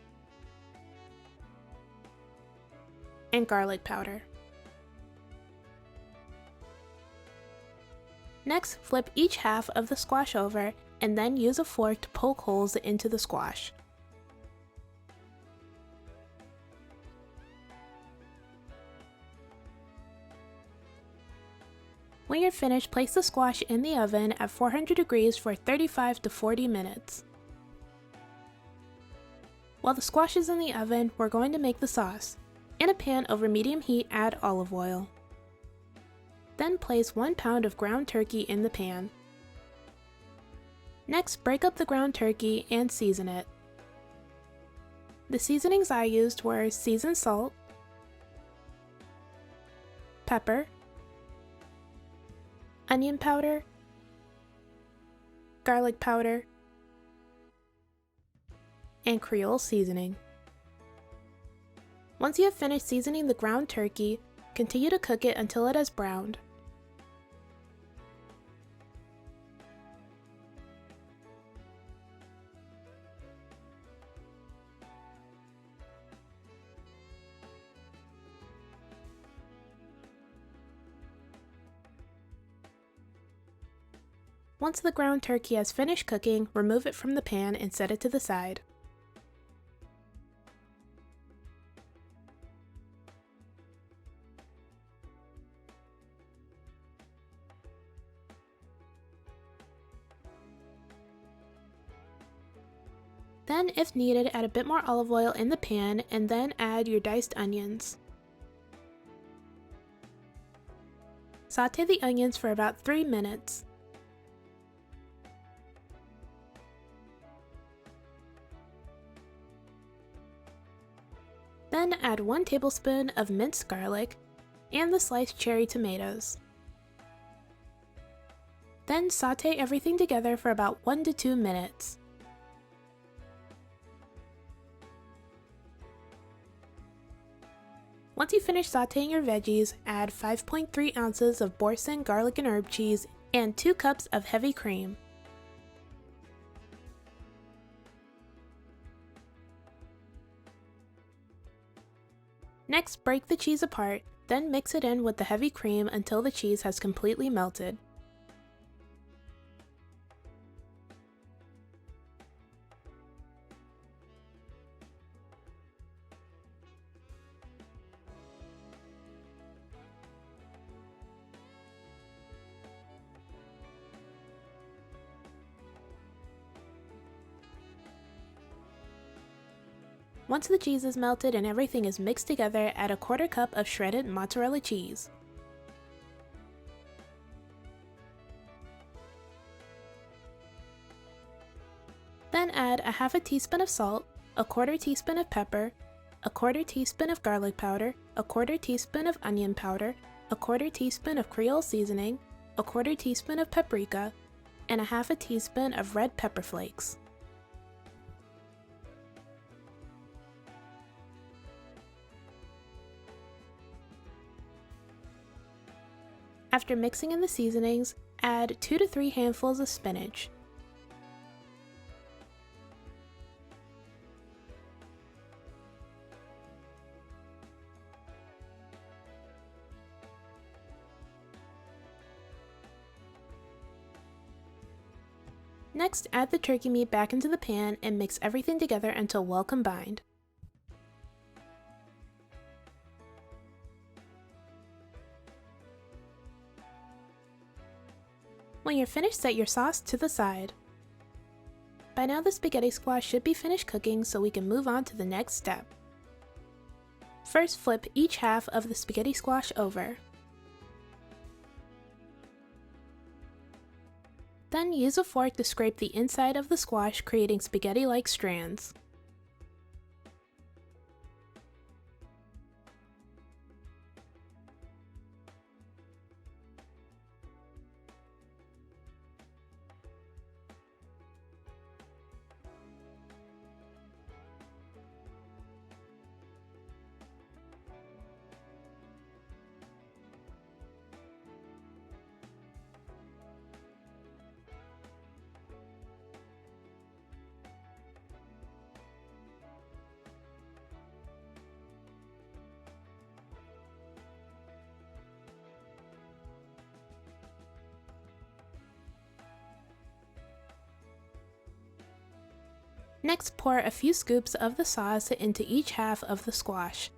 and garlic powder. Next, flip each half of the squash over and then use a fork to poke holes into the squash. When you're finished, place the squash in the oven at 400 degrees for 35 to 40 minutes. While the squash is in the oven, we're going to make the sauce. In a pan over medium heat, add olive oil. Then place 1 pound of ground turkey in the pan. Next, break up the ground turkey and season it. The seasonings I used were seasoned salt, pepper, onion powder, garlic powder, and Creole seasoning. Once you have finished seasoning the ground turkey, continue to cook it until it has browned. Once the ground turkey has finished cooking, remove it from the pan and set it to the side. Then, if needed, add a bit more olive oil in the pan and then add your diced onions. Sauté the onions for about 3 minutes. Then add 1 tablespoon of minced garlic and the sliced cherry tomatoes. Then sauté everything together for about 1 to 2 minutes. Once you finish sautéing your veggies, add 5.3 ounces of Boursin garlic and herb cheese and 2 cups of heavy cream. Next, break the cheese apart, then mix it in with the heavy cream until the cheese has completely melted. Once the cheese is melted and everything is mixed together, add a 1/4 cup of shredded mozzarella cheese. Then add a 1/2 teaspoon of salt, a 1/4 teaspoon of pepper, a 1/4 teaspoon of garlic powder, a 1/4 teaspoon of onion powder, a 1/4 teaspoon of Creole seasoning, a 1/4 teaspoon of paprika, and a 1/2 teaspoon of red pepper flakes. After mixing in the seasonings, add 2 to 3 handfuls of spinach. Next, add the turkey meat back into the pan and mix everything together until well combined. When you're finished, set your sauce to the side. By now the spaghetti squash should be finished cooking, so we can move on to the next step. First, flip each half of the spaghetti squash over. Then use a fork to scrape the inside of the squash, creating spaghetti-like strands. Next, pour a few scoops of the sauce into each half of the squash.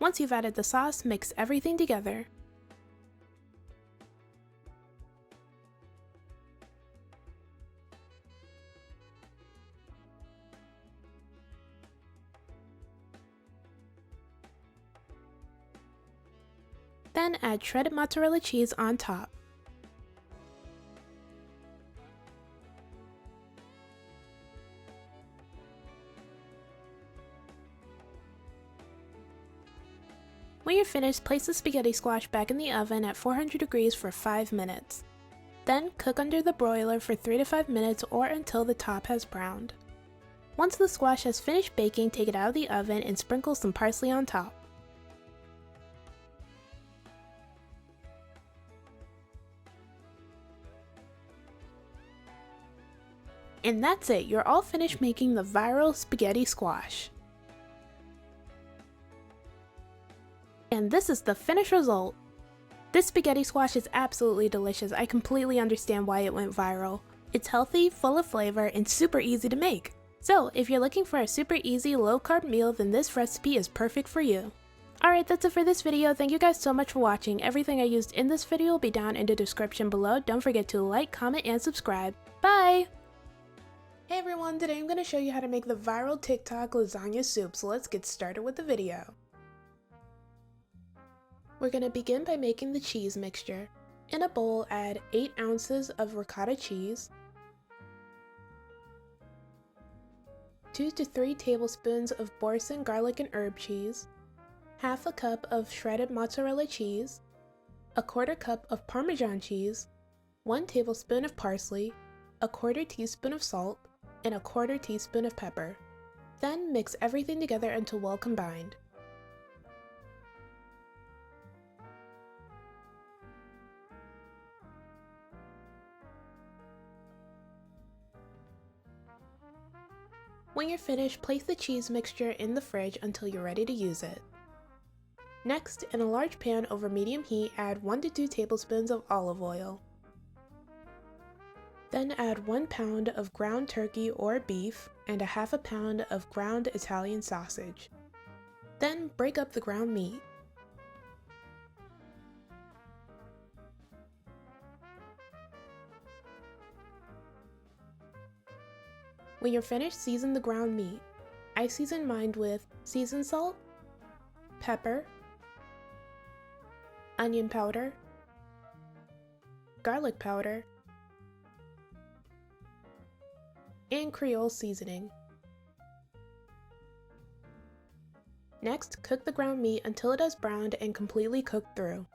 Once you've added the sauce, mix everything together. Then add shredded mozzarella cheese on top. When you're finished, place the spaghetti squash back in the oven at 400 degrees for 5 minutes. Then cook under the broiler for 3 to 5 minutes or until the top has browned. Once the squash has finished baking, take it out of the oven and sprinkle some parsley on top. And that's it, you're all finished making the viral spaghetti squash. And this is the finished result. This spaghetti squash is absolutely delicious. I completely understand why it went viral. It's healthy, full of flavor, and super easy to make. So if you're looking for a super easy low-carb meal, then this recipe is perfect for you. Alright, that's it for this video. Thank you guys so much for watching. Everything I used in this video will be down in the description below. Don't forget to like, comment, and subscribe. Bye! Hey everyone, today I'm going to show you how to make the viral TikTok lasagna soup, so let's get started with the video. We're going to begin by making the cheese mixture. In a bowl, add 8 ounces of ricotta cheese, 2 to 3 tablespoons of Boursin garlic and herb cheese, half a cup of shredded mozzarella cheese, a quarter cup of Parmesan cheese, 1 tablespoon of parsley, a quarter teaspoon of salt, and a quarter teaspoon of pepper. Then mix everything together until well combined. When you're finished, place the cheese mixture in the fridge until you're ready to use it. Next, in a large pan over medium heat, add 1 to 2 tablespoons of olive oil. Then add 1 pound of ground turkey or beef and a half a pound of ground Italian sausage. Then break up the ground meat. When you're finished, season the ground meat. I season mine with seasoned salt, pepper, onion powder, garlic powder, and Creole seasoning. Next, cook the ground meat until it has browned and completely cooked through.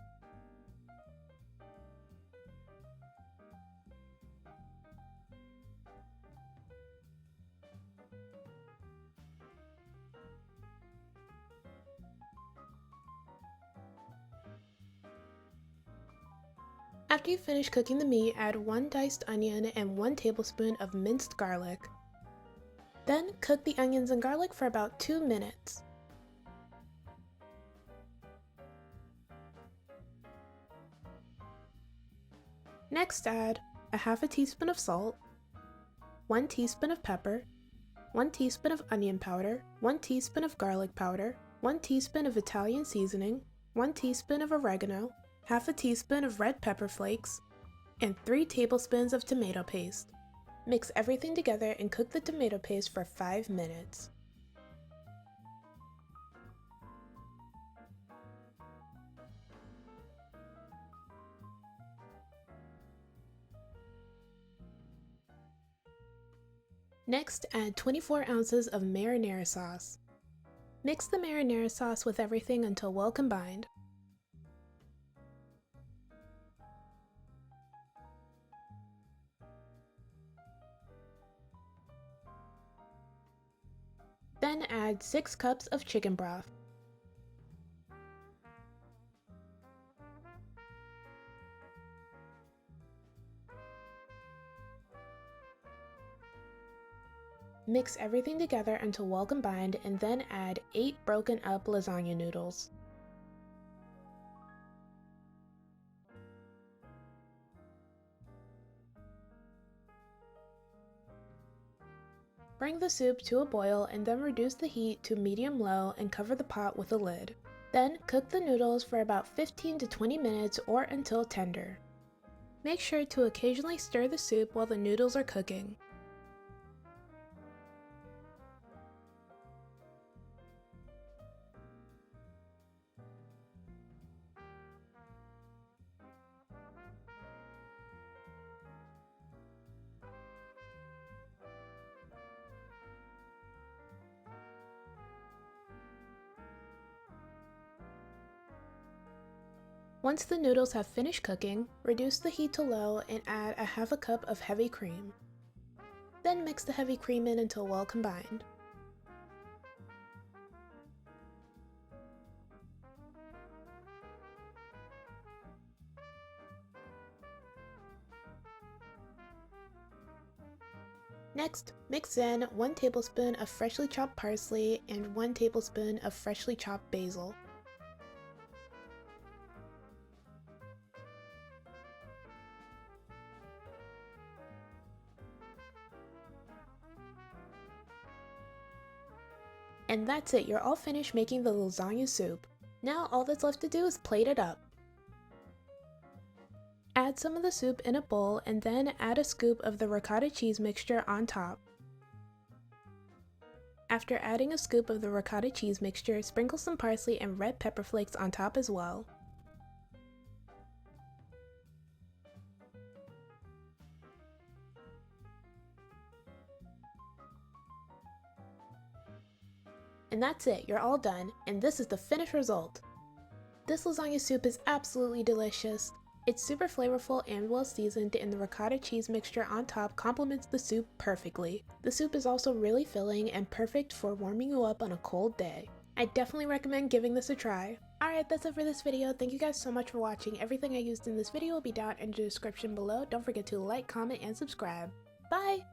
After you finish cooking the meat, add 1 diced onion and 1 tablespoon of minced garlic. Then cook the onions and garlic for about 2 minutes. Next, add a half a teaspoon of salt, 1 teaspoon of pepper, 1 teaspoon of onion powder, 1 teaspoon of garlic powder, 1 teaspoon of Italian seasoning, 1 teaspoon of oregano, half a teaspoon of red pepper flakes, and 3 tablespoons of tomato paste. Mix everything together and cook the tomato paste for 5 minutes. Next, add 24 ounces of marinara sauce. Mix the marinara sauce with everything until well combined. Then add 6 cups of chicken broth. Mix everything together until well combined and then add 8 broken up lasagna noodles. Bring the soup to a boil and then reduce the heat to medium-low and cover the pot with a lid. Then cook the noodles for about 15 to 20 minutes or until tender. Make sure to occasionally stir the soup while the noodles are cooking. Once the noodles have finished cooking, reduce the heat to low and add a half a cup of heavy cream. Then mix the heavy cream in until well combined. Next, mix in 1 tablespoon of freshly chopped parsley and 1 tablespoon of freshly chopped basil. And that's it, you're all finished making the lasagna soup. Now all that's left to do is plate it up. Add some of the soup in a bowl and then add a scoop of the ricotta cheese mixture on top. After adding a scoop of the ricotta cheese mixture, sprinkle some parsley and red pepper flakes on top as well. And that's it, you're all done, and this is the finished result. This lasagna soup is absolutely delicious. It's super flavorful and well seasoned, and the ricotta cheese mixture on top complements the soup perfectly. The soup is also really filling and perfect for warming you up on a cold day. I definitely recommend giving this a try. Alright, that's it for this video. Thank you guys so much for watching. Everything I used in this video will be down in the description below. Don't forget to like, comment, and subscribe. Bye!